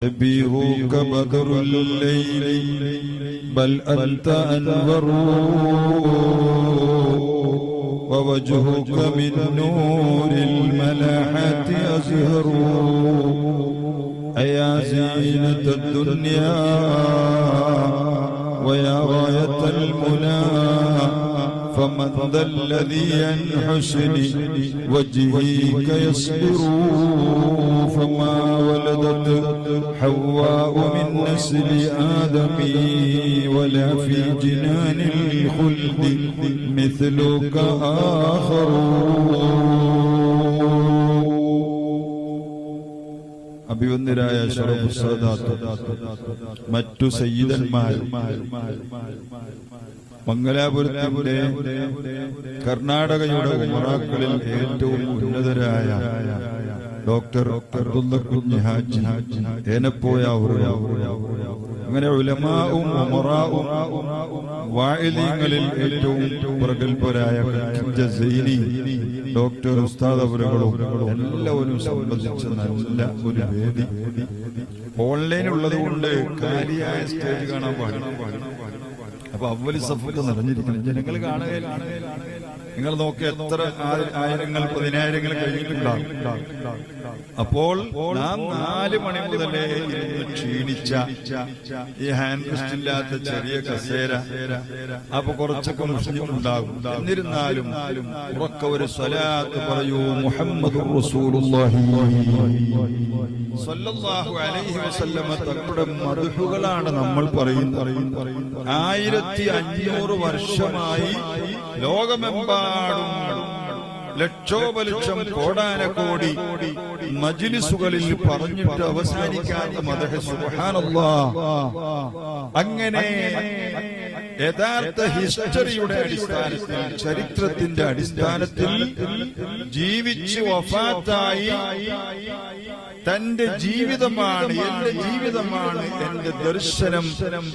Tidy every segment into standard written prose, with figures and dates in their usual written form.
يبيهك بدر الليل بل أنت أنور ووجهك من نور الملاحة أزهر أيا زينة الدنيا ويا غاية المنى فمن ذا الذي عن حسن وجهك يصبر فما ولدت حواء من نسل آدم ولا في جنان الخلد مثلك آخر അഭിവന്ദരായ അഷ്റഫുൽ സാദാത്ത് മറ്റു സയ്യിദന്മാർ മംഗലാപുരത്തിന്റെ കർണാടകയുടെ ഉമറാക്കളിൽ ഏറ്റവും ഉന്നതരായ ഡോക്ടർ അബ്ദുള്ള കുഞ്ഞി ഹാജി ഏനപ്പോയ അങ്ങനെ ഉലമാവും ഉമറാവും വാഇലീങ്ങളിൽ ഏറ്റവും പ്രഗത്ഭരായ ഡോക്ടർ ഉസ്താദ് അവരുകളും എല്ലാവരും സംബന്ധിച്ച നല്ല ഒരു വേദി ഓൺലൈൻ ഉള്ളത് കൊണ്ട് കാലിയായ സ്റ്റേജ് കാണാൻ പാടില്ല. അപ്പൊ അവലി സഫൊക്കെ നിറഞ്ഞിരിക്കണം. ജനങ്ങൾ കാണുകയില്ല. നിങ്ങൾ നോക്കി എത്ര ആയിരങ്ങൾ പതിനായിരങ്ങൾ കഴിഞ്ഞിട്ടുണ്ടാകും. അപ്പോൾ നാം 4 മണി മുതലേ ക്ഷീണിച്ച ഈ ഹാൻഡ് റെസ്റ്റ് ഇല്ലാത്ത ചെറിയ കസേര അപ്പൊ കുറച്ചൊക്കെ മുഷിഞ്ഞുണ്ടാകും. എന്നിരുന്നാലും ഉറക്ക ഒരു സ്വലാത്ത് പറയൂ. മുഹമ്മദുർ റസൂലുള്ളാഹി സ്വല്ലല്ലാഹു അലൈഹി വസല്ലമ തങ്ങളുടെ മദ്ഹുകളാണ് നമ്മൾ പറയുന്നത്. 1500 വർഷമായി ലോകമെമ്പാടും ലക്ഷോപലക്ഷം കോടാനകോടി മജ്ലിസുകളിൽ പറഞ്ഞിട്ട് അവസാനിക്കാത്ത മദ്ഹ്. സുബ്ഹാനല്ലാഹ്. അങ്ങനെ യഥാർത്ഥ ഹിസ്റ്ററിയുടെ അടിസ്ഥാനത്തിൽ, ചരിത്രത്തിന്റെ അടിസ്ഥാനത്തിൽ ജീവിച്ച് വഫാത്തായി തന്റെ ജീവിതമാണ് എന്റെ ജീവിതമാണ് എന്റെ ദർശനം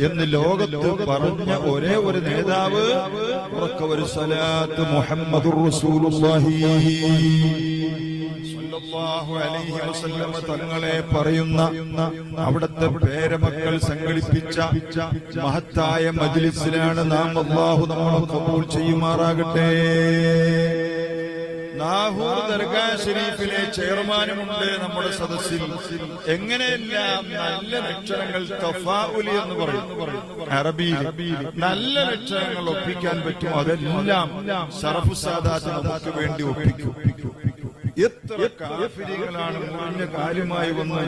എന്ന് ലോകത്ത് പറഞ്ഞ ഒരേ ഒരു നേതാവ് ഒരു സ്വലാത്ത് മുഹമ്മദുർ റസൂലുള്ളാഹി സ്വല്ലല്ലാഹു അലൈഹി വസല്ലമ തങ്ങളെ പറയുന്ന അവിടുത്തെ പേരമക്കൾ സംഘടിപ്പിച്ച മഹത്തായ മജ്ലിസിലാണ് നാം. അല്ലാഹു നമ്മളെ ഖബൂൽ ചെയ്യുമാറാകട്ടെ. നാഹൂർ ദർഗാ ഷരീഫിലെ ചെയർമാനുമുണ്ട് നമ്മുടെ സദസ്സിൽ. എങ്ങനെയെല്ലാം നല്ല ലക്ഷണങ്ങൾ തഫാഉലി എന്ന് പറയും അറബിയിൽ, നല്ല ലക്ഷണങ്ങൾ ഒപ്പിക്കാൻ പറ്റും. അതെല്ലാം ശറഫു സാദാത്ത് നമുക്ക് വേണ്ടി ഒപ്പിക്കും. എത്ര കാഫിരികളാണ് മുറിഞ്ഞ കാലുമായി വന്ന്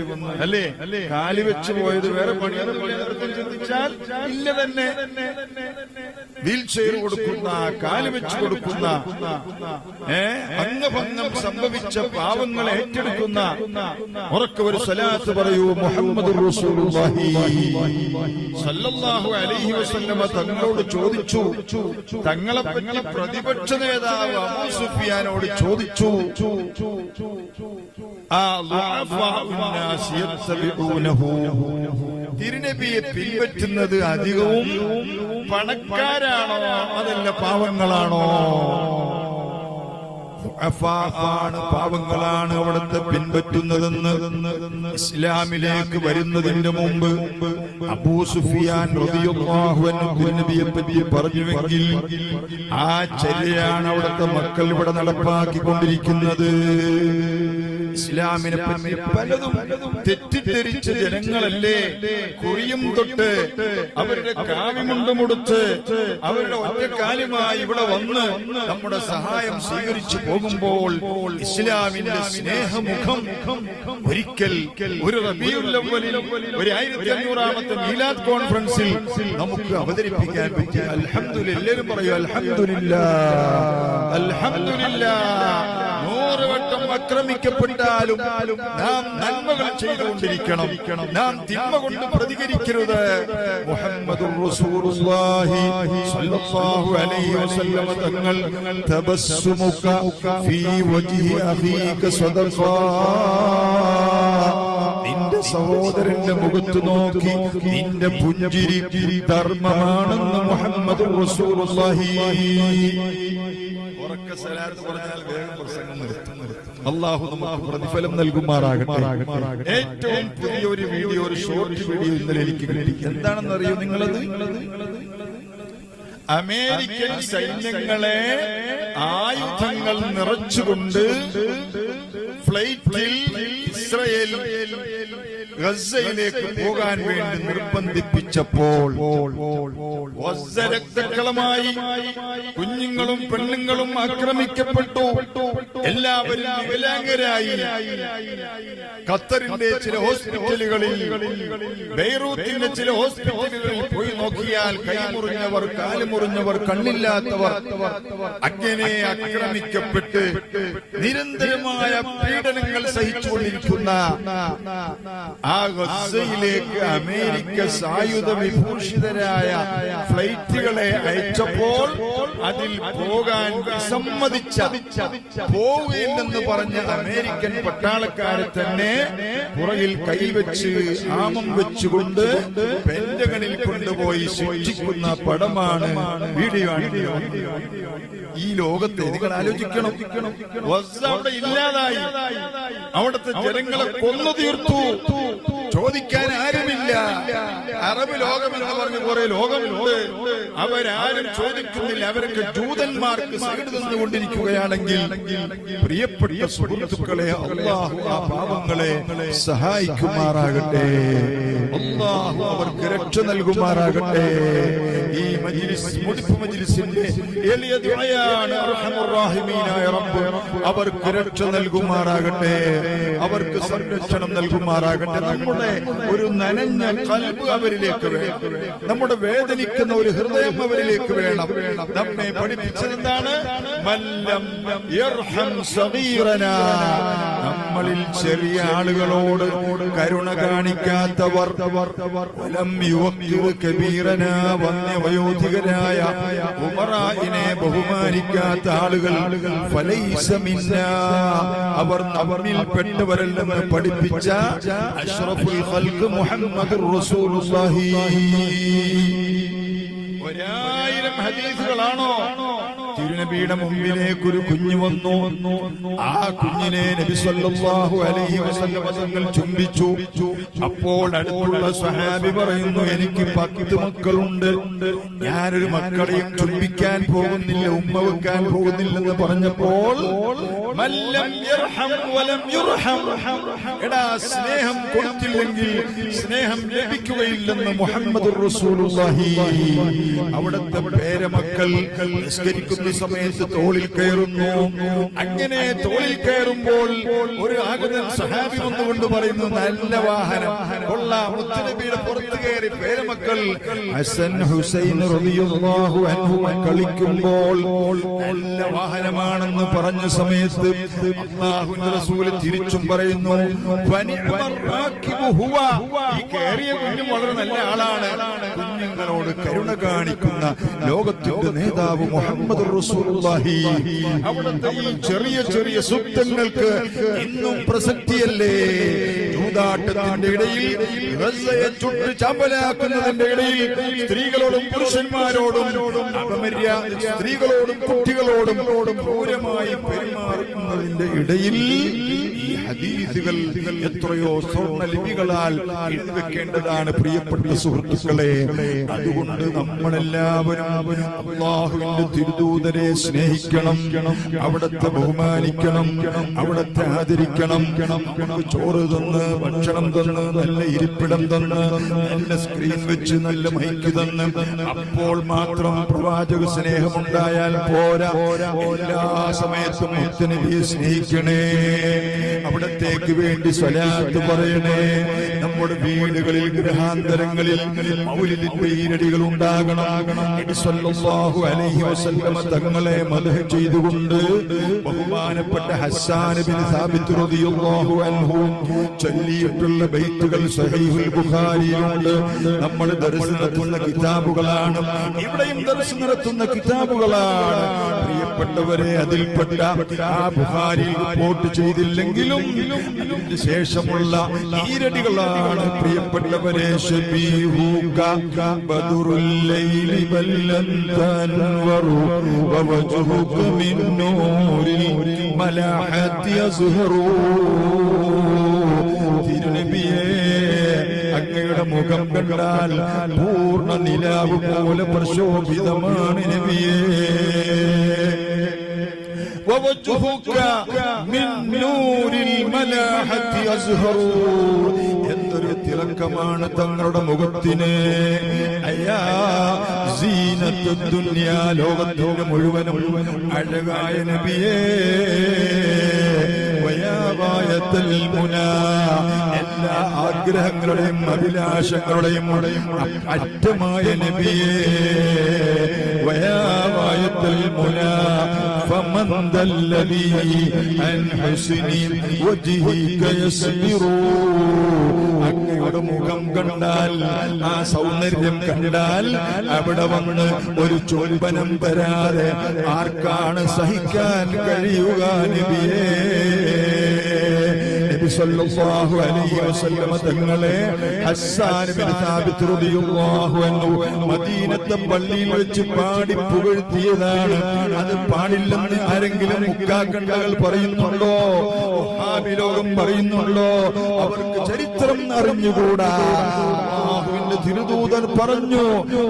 അല്ലേ കാലി വെച്ച് പോയത്. വേറെ പണിയൊന്നും ചിന്തിച്ചാൽ ഇല്ല തന്നെ. വീൽ ചെയർ കൊടുക്കുന്ന, കാല് വെച്ച് കൊടുക്കുന്ന, അംഗഭംഗം സംഭവിച്ച പാവങ്ങളെ ഏറ്റെടുക്കുന്ന ഉറക്കെ ഒരു സ്വലാത്ത് പറയൂ. മുഹമ്മദുർ റസൂലുള്ളാഹി സ്വല്ലല്ലാഹു അലൈഹി വസല്ലമ തങ്ങളോട് ചോദിച്ചു. തങ്ങളെപ്പറ്റി പ്രതിപക്ഷ നേതാവ് അബൂ സുഫിയാനോട് ചോദിച്ചു. തിരുനബിയെ പിൻപറ്റുന്നത് അധികവും പണക്കാരാണോ അതല്ല പാവങ്ങളാണോ? പാവങ്ങളാണ് അവിടുത്തെ പിൻപറ്റുന്നതെന്ന് ഇസ്ലാമിലേക്ക് വരുന്നതിന്റെ മുമ്പ് അബൂ സുഫിയാൻ റളിയല്ലാഹു അൻഹു തിരുനബിയെ പറ്റി പറഞ്ഞുവെങ്കിൽ ആ ചര്യയാണ് അവിടുത്തെ മക്കൾ ഇവിടെ നടപ്പാക്കിക്കൊണ്ടിരിക്കുന്നത്. ഇസ്ലാമിനെ പറ്റി പലതും തെറ്റിദ്ധരിച്ച ജനങ്ങളല്ലേ കുറിയും തൊട്ട് അവരുടെ കാവിമുണ്ടുമുടുത്ത് അവരുടെ ഒറ്റക്കാലുമായി ഇവിടെ വന്ന് നമ്മുടെ സഹായം സ്വീകരിച്ചു പോകുമ്പോൾ ഇസ്ലാമിന്റെ സ്നേഹമുഖം ഒരിക്കൽ ഒരു റബീഉൽ അവ്വലിൽ ഒരു 1500ാമത്തെ മീലാദ് കോൺഫറൻസിൽ നമുക്ക് അവതരിപ്പിക്കാൻ പറ്റി. അൽഹംദുലില്ലാഹ്. എല്ലാവരും പറയൂ അൽഹംദുലില്ലാഹ്. അൽഹംദുലില്ലാഹ്. 100 വട്ടം ആക്രമിക്കപ്പെട്ടാലും നാം നന്മകൾ ചെയ്തുകൊണ്ടിരിക്കണം. നാം തിന്മ കൊണ്ട് പ്രതികരിക്കരുത്. മുഹമ്മദുർ റസൂലുള്ളാഹി സ്വല്ലല്ലാഹു അലൈഹി വസല്ലമ തങ്ങൾ തബസ്സുമുക ഫീ വജ്ഹി അഖീക സദഖ. നിന്റെ സഹോദരന്റെ മുഖത്ത് നോക്കി നിന്റെ പുഞ്ചിരി ധർമ്മമാണെന്ന് മുഹമ്മദുർ റസൂലുള്ളാഹി. ഉറക്ക സലാത്ത് പറഞ്ഞാൽ വേഗം പ്രസംഗം നിർത്തും. അള്ളാഹു നമുക്ക് പ്രതിഫലം നൽകുമാറാകട്ടെ. ഏറ്റവും പുതിയൊരു വീഡിയോ, ഒരു ഷോർട്ട് വീഡിയോ ഇന്നലെ എനിക്ക് കിട്ടി. എന്താണെന്നറിയോ നിങ്ങളത്? അമേരിക്കൻ സൈന്യങ്ങളെ ആയുധങ്ങൾ നിറച്ചുകൊണ്ട് ഫ്ലൈറ്റിൽ ഇസ്രയേൽ ഗസയിലേക്ക് പോകാൻ വേണ്ടി നിർബന്ധിപ്പിച്ചപ്പോൾ രക്തക്കളമായി കുഞ്ഞുങ്ങളും പെണ്ണുങ്ങളും ആക്രമിക്കപ്പെട്ടു. എല്ലാവരും വികലാംഗരായി. ഖത്തറിന്റെ ചില ഹോസ്പിറ്റലുകളിൽ, ബെയ്റൂത്തിന്റെ ചില ഹോസ്പിറ്റലുകളിൽ പോയി നോക്കിയാൽ കൈമുറിഞ്ഞവർ, കാലുമുറിഞ്ഞവർ, കണ്ണില്ലാത്തവർ അങ്ങനെ ആക്രമിക്കപ്പെട്ട് നിരന്തരമായ പീഡനങ്ങൾ സഹിച്ചുകൊണ്ടിരിക്കുന്ന ആ ഗസയിലേക്ക് അമേരിക്ക സായുധ വിഭൂഷിതരായ ഫ്ലൈറ്റുകളെ അയച്ചപ്പോൾ അതിൽ പോകാൻ വിസമ്മതിച്ച, പോവുകയില്ലെന്ന് പറഞ്ഞ അമേരിക്കൻ പട്ടാളക്കാരെ തന്നെ പുറകിൽ കൈവച്ച് ആമം വെച്ചുകൊണ്ട് പെന്റഗണിൽ കൊണ്ടുപോയി ശിക്ഷിക്കുന്ന പടമാണ്, വീഡിയോ ആണ്. ഈ ലോകത്തെ നിങ്ങൾ ആലോചിക്കണം. അവിടെ ഇല്ലാതായി, അവിടുത്തെ ജനങ്ങളെ കൊന്നു തീർത്തു. ചോദിക്കാൻ ആരുമില്ല. അറബ് ലോകം എന്ന് പറഞ്ഞ കുറെ ലോകമുണ്ട്, അവരാരും ചോദിക്കുന്നില്ല. അവരൊക്കെ ജൂതന്മാർക്ക് സൈഡ് തന്നുകൊണ്ടിരിക്കുകയാണെങ്കിൽ പ്രിയപ്പെട്ട സുഹൃത്തുക്കളെ, അല്ലാഹു ആ പാവങ്ങളെ സഹായിക്കുമാറാകട്ടെ. അല്ലാഹു അവർക്ക് രക്ഷ നൽകുമാറാകട്ടെ. ഈ മജ്ലിസ്, മുടിപ്പ് മജ്ലിസിന്റെ എളിയ ദുആയാണ് അർഹമുർ റഹീമീനായ റബ്ബ് അവർക്ക് രക്ഷ നൽകുമാറാകട്ടെ, അവർക്ക് സംരക്ഷണം നൽകുമാറാകട്ടെ. നമ്മുടെ ഒരു നനഞ്ഞ ഖൽബ് അവരിലേക്ക് വേണം, നമ്മുടെ വേദനിക്കുന്ന ഒരു ഹൃദയം അവരിലേക്ക് വേണം. നമ്മെ പഠിപ്പിച്ചത് എന്താണ്? മല്ലം യർഹം സഗീറനാ, നമ്മളിൽ ചെറിയ ആളുകളോട് കരുണ കാണിക്കാത്തവർ, വലം യുവക്കിർ കബീറനാ, വന്യവയോധികരായ ഉമറായിനെ ബഹുമാനിക്കാത്ത ആളുകൾ, ഫലൈസ മിന്നാ, അവർ നമ്മിൽപ്പെട്ടവരല്ലെന്ന് പഠിപ്പിച്ച അഷ്റഫുൽ ഖൽഖ് മുഹമ്മദുർ റസൂലുള്ളാഹി. 1000 ഹദീസുകളാണോ? തിരുനബിയുടെ മുമ്പിലേക്ക് ഒരു കുഞ്ഞു വന്നു. ആ കുഞ്ഞിനെ നബി സല്ലല്ലാഹു അലൈഹി വസല്ലം തങ്ങൾ ചുംബിച്ചു. അപ്പോൾ അടുത്തുള്ള സ്വഹാബി പറയുന്നു, എനിക്ക് 10 മക്കളുണ്ട്, ഞാനൊരു മക്കളെയും ചുംബിക്കാൻ പോകുന്നില്ല, ഉമ്മ വെക്കാൻ പോകുന്നില്ലെന്ന് പറഞ്ഞപ്പോൾ മല്ലം യർഹം വലം യുർഹം, എടാ സ്നേഹം കൊടുത്തില്ലെങ്കിൽ സ്നേഹം ലഭിക്കുകയില്ലെന്ന് മുഹമ്മദുർ റസൂലുള്ളാഹി. അവിടുത്തെ പേരമക്കൾ നിസ്കരിക്കുന്ന സമയത്ത് തോളിൽ കയറുന്നു. അങ്ങനെ തോളിൽ കയറുമ്പോൾ ഒരു ആഗതൻ സഹാബി വന്നുകൊണ്ട് പറയുന്നു, നല്ല വാഹനം കൊള്ളാം. മുത്തുനബിയുടെ പുറത്ത് കയറി പേരമക്കൾ ഹസൻ ഹുസൈൻ റളിയല്ലാഹു അൻഹു കളിക്കുമ്പോൾ നല്ല വാഹനമാണെന്ന് പറഞ്ഞ സമയത്ത് അല്ലാഹുവിന്റെ റസൂൽ തിരിച്ചും പറയുന്നു, ഈ കയറിയ കുഞ്ഞും വളരെ നല്ല ആളാണ്. കുഞ്ഞുങ്ങളോട് കരുണ കാണിക്കുന്ന ലോകത്തിന്റെ നേതാവ് മുഹമ്മദ് റസൂലുള്ളാഹി. അവിടുത്തെ ഈ ചെറിയ ചെറിയ സുത്തങ്ങൾക്ക് ഇന്നും പ്രസക്തിയല്ലേ? ചൂതാട്ടത്തിന്റെ ഇടയിൽ, ഗസയെ ചുട്ട് ചാമ്പലാക്കുന്നതിന്റെ ഇടയിൽ സ്ത്രീകളോടും പുരുഷന്മാരോടും അപമര്യാദ, സ്ത്രീകളോടും കുട്ടികളോടും ക്രൂരമായി പെരുമാറുന്നതിന്റെ ഇടയിൽ ഈ ഹദീസുകൾ എത്രയോ സ്വർണ്ണലിപികളാൽ എഴുതി വെക്കേണ്ടതാണ് പ്രിയപ്പെട്ട സുഹൃത്തുക്കളെ. അതുകൊണ്ട് നമ്മളെല്ലാവരും അല്ലാഹുവിന്റെ തിരുദൂതരെ സ്നേഹിക്കണം, അവിടത്തെ ബഹുമാനിക്കണം, അവിടത്തെ ആദരിക്കണം. ചോറ് തന്ന്, ഭക്ഷണം തന്ന്, നല്ല ഇരിപ്പിടം തന്ന്, നല്ല സ്ക്രീൻ വെച്ച്, നല്ല മൈക്ക് തന്ന്, അപ്പോൾ മാത്രം പ്രവാചക സ്നേഹമുണ്ടായാൽ പോരാ. എല്ലാ സമയത്തും മുത്തുനബിയെ സ്നേഹിക്കണേ, അവിടത്തേക്ക് വേണ്ടി സ്വലാത്ത് പറയണേ. നമ്മുടെ വീടുകളിൽ, ഗൃഹാന്തരങ്ങളിൽ മൗലിദിന്റെ ഈരടികൾ ഉണ്ടാകണം. നബി സല്ലല്ലാഹു അലൈഹി വസല്ലം തങ്ങളെ മദ്ഹ് ചെയ്തുകൊണ്ട് ബഹുമാനപ്പെട്ട ഹസ്സാൻ ബിൻ സാബിത്ത് റളിയല്ലാഹു അൻഹു ചൊല്ലിയിട്ടുള്ള ബൈത്തുകൾ സഹീഹുൽ ബുഖാരിയിലുണ്ട്. നമ്മൾ ദർസ് നടത്തുന്ന കിതാബുകളാണ്, ഇവിടെയും ദർസ് നടത്തുന്ന കിതാബുകളാണ്. പ്രിയപ്പെട്ടവരെ, അതിൽപ്പെട്ട ആ ബുഖാരിയിൽ റിപ്പോർട്ട് ചെയ്തില്ലെങ്കിലും അതിന്റെ ശേഷമുള്ള ഈരടികളാണ് പ്രിയപ്പെട്ടവരെ. ശബീഹുക ബദറുൽ ലൈലി ബല്ലന്തൻവറു വവജ്ഹുക മിൻ നൂരിൽ മലാഹത്തി അസ്ഹറു. തിരുനബിയേ, അങ്ങയുടെ മുഖം കണ്ടാൽ പൂർണ്ണ നിലാവ് പോലെ പ്രശോഭിതമാണ് നബിയേ. ووجهك من نور الملاحة أزهر. എന്തൊരു തിളക്കമാണ് തങ്ങളുടെ മുഖത്തിന്. അയാ സീനത്തു ദുനിയാ, ലോകത്തിന്റെ മുഴുവനും അഴകായ നബിയേ. വയാവായത്തുൽ മുനാ, എല്ലാ ആഗ്രഹങ്ങളുടെയും അഭിലാഷങ്ങളുടെയും അറ്റമായ നബിയേ. വയാവായത്തുൽ മുനാ فمن ذا الذي عن حسن وجهك يصبر. അങ്ങയുടെ മുഖം കണ്ടാൽ, ആ സൗന്ദര്യം കണ്ടാൽ അവിടെ വന്ന് ഒരു ചുംബനം തരാതെ ആർക്കാണ് സഹിക്കാൻ കഴിയുക നബിയേ? നബി സല്ലല്ലാഹു അലൈഹി വസല്ലം തങ്ങളെ ഹസ്സാൻ ബിൻ സാബിത്ത് റളിയല്ലാഹു അൻഹു മദീനത്തെ പള്ളിയിൽ വെച്ച് പാടി പുകഴ്ത്തിയതാണ്. അത് പാടില്ലെന്ന് ആരെങ്കിലും മുക്കാക്കണ്ടകൾ പറയുന്നുണ്ടോ? വഹാബി ലോകം പറയുന്നുണ്ടോ? അവർക്ക് ചരിത്രം അറിഞ്ഞുകൂടാ. അല്ലാഹുവിന്റെ തിരുദൂതൻ പറഞ്ഞു,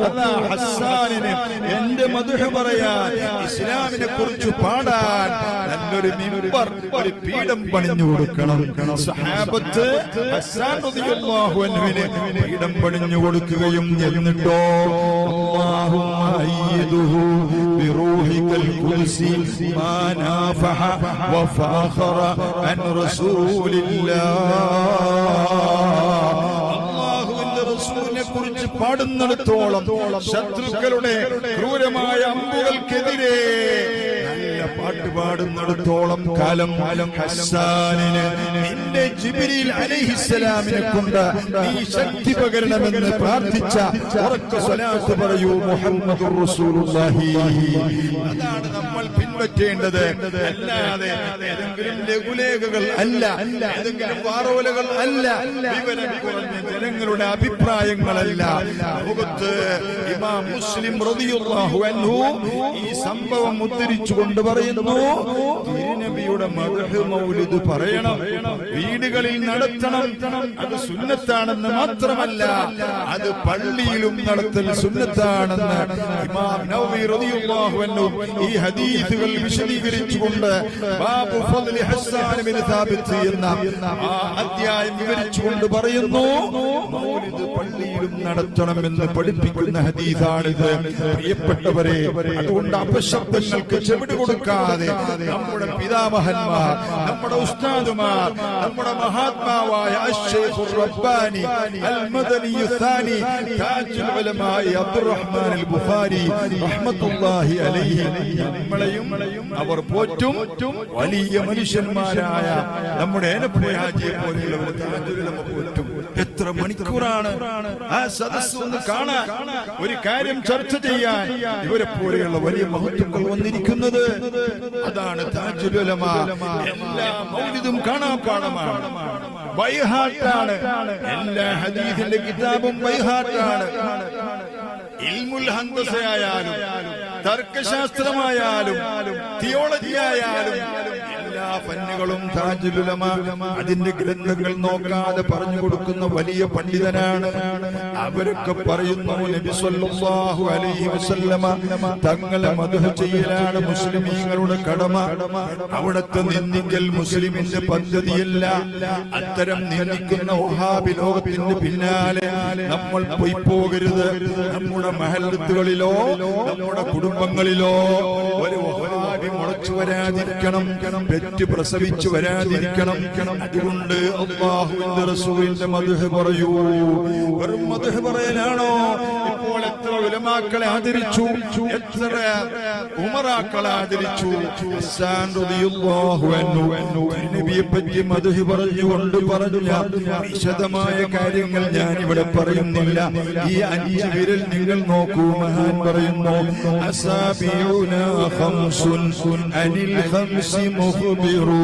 അല്ലാ ഹസ്സാനിനെ എന്റെ മദ്ഹ് പറയാൻ, ഇസ്ലാമിനെ കുറിച്ച് പാടാൻ നല്ലൊരു മിമ്പർ, ഒരു പീഠം പണിഞ്ഞു കൊടുക്കണം. സഹാബത്ത് ഹസ്സാൻ റളിയല്ലാഹു അൻഹുവിനെ പീഠം പണിഞ്ഞു കൊടുക്കുകയും എന്നിട്ടോ അല്ലാഹുമ്മ അയ്യിദുഹു ബിറൂഹികൽ ഖുദ്സി മാ നാഫഹ വഫാഖറ അൻ റസൂലില്ലാഹ്. റസൂലിനെ കുറിച്ച് പാടുന്നിടത്തോളം ശത്രുക്കളുടെ ക്രൂരമായ അമ്പുകൾക്കെതിരെ നല്ല പാട്ട് പാടുന്നിടത്തോളം കാലം ഹസ്സാനിന് നിന്റെ ജിബ്രീൽ അലൈഹിസ്സലാമിനെ കൊണ്ട് നീ ശക്തി പകരണമെന്ന് പ്രാർത്ഥിച്ച ഉറക്ക സ്വലാത്ത് പറയൂ മുഹമ്മദുർ റസൂലുള്ളാഹി. അതാണ് നമ്മൾ പിൻപറ്റേണ്ടത്. അല്ലാതെ ഏതെങ്കിലും ലഘുലേഖകൾ അല്ല, ഏതെങ്കിലും വാറോലകൾ അല്ല, വിവരം കുറഞ്ഞ ജനങ്ങളുടെ അഭിപ്രായങ്ങളല്ല. ലോകത്ത് ഇമാം മുസ്ലിം റളിയല്ലാഹു അൻഹു ഈ സംഭവം ഉദ്ധരിച്ചുകൊണ്ട് പറയുന്നു, തിരുനബിയുടെ മദ്ഹ് മൗലിദ് പറയണം, വീടുകളിൽ നടത്തണം. അത് സുന്നത്താണെന്ന് മാത്രമല്ല, അത് പള്ളിയിലും നടത്തൽ സുന്നത്താണെന്ന് ഇമാം നവവി റളിയല്ലാഹു അൻഹു ഈ ഹദീസുകൾ വിശദീകരിച്ചുകൊണ്ട് ബാബു ഫദ്ലി ഹസ്സാൻ ബിൻ സാബിത്ത് എന്ന ആ അധ്യായം വിവരിച്ചുകൊണ്ട് പറയുന്നു, മൗലിദ് പള്ളിയിലും നടത്തണമെന്ന് പഠിപ്പിക്കുന്ന ഹദീസാണിത്. പ്രിയപ്പെട്ടവരെ, അതുകൊണ്ട് അപശബ്ദങ്ങൾക്ക് ചെവിട് കൊടുക്കാതെ നമ്മുടെ പിതാമഹന്മാർ, നമ്മുടെ ഉസ്താദുമാർ, നമ്മുടെ മഹാത്മാവായ അശ്ശൈഖുർ റബ്ബാനി അൽ മദനി യസാനി താജുൽ ഉലമായി അബ്ദുറഹ്മാൻ അൽ ബുഖാരി റഹ്മത്തുള്ളാഹി അലൈഹി നമ്മളെയും അവർ പോറ്റും. വലിയ മനുഷ്യന്മാരായ നമ്മുടെ ഏനപ്പുഴാജിയെ പോലെയുള്ളവർ താജുൽ ഉലമ പോറ്റും. എത്ര മണിക്കൂറാണ് ആ സദസ്സ് ഒന്ന് കാണാൻ, ഒരു കാര്യം ചർച്ച ചെയ്യാൻ ഇവരെ പോലെയുള്ള വലിയ മഹത്തുക്കൾ വന്നിരിക്കുന്നത്. അതാണ് താജുൽ ഉലമ. എല്ലാ മൗലിദും കാണാൻ പാഠമാണ്, ബൈഹാട്ടാണ്. എല്ലാ ഹദീസിന്റെ കിതാബും ബൈഹാട്ടാണ്. ഇൽമുൽ ഹന്ദസയായാലും തർക്കശാസ്ത്രമായാലും തിയോളജി ആയാലും എല്ലാ ഫന്നുകളും താജുൽ ഉലമ അതിന്റെ ഗ്രന്ഥങ്ങൾ നോക്കാതെ പറഞ്ഞു കൊടുക്കുന്ന വലിയ പണ്ഡിതനാണ്. അവരൊക്കെ പറയുന്നു, നബി സല്ലല്ലാഹു അലൈഹി വസല്ലമ തങ്ങളെ മദ്ഹ് ചെയ്യലാണ് മുസ്ലിമീങ്ങളുടെ കടമ. അവിടത്തെ നിന്ദിക്കൽ മുസ്ലിമിന്റെ പദ്ധതിയല്ല. അത്തരം നിന്ദിക്കുന്ന വഹാബി ലോകത്തിന്റെ പിന്നാലെ നമ്മൾ പോയി പോകരുത്. നമ്മുടെ മഹല്ലത്തുകളിലോ നമ്മുടെ കുടുംബങ്ങളിലോ ഒരു വഹാബി മുളച്ചു വരാതിരിക്കണം, പെറ്റ് പ്രസവിച്ചു വരാതിരിക്കണം. അതുകൊണ്ട് അല്ലാഹുവിന്റെ റസൂലിന്റെ മദ്ഹ് പറയൂ. വെറും മദ്ഹ് പറയലാണോ? എത്തിയപ്പോൾ എത്ര ഉലമാക്കളെ ആദരിച്ചു, എത്ര ഉമറാക്കളെ ആദരിച്ചു. ഹസ്സാൻ റളിയല്ലാഹു അൻഹു നബിയെ പറ്റി മദ്ഹ് പറഞ്ഞുകൊണ്ട് പറഞ്ഞ വിശദമായ കാര്യങ്ങൾ ഞാൻ ഇവിടെ പറയുന്നില്ല. ഈ 5 വിരൽ നിങ്ങൾ നോക്കൂ. മഹാൻ പറയുന്നു, അസാബിയുനാ ഖംസുൻ അനിൽ ഖംസി മുഖ്ബിറു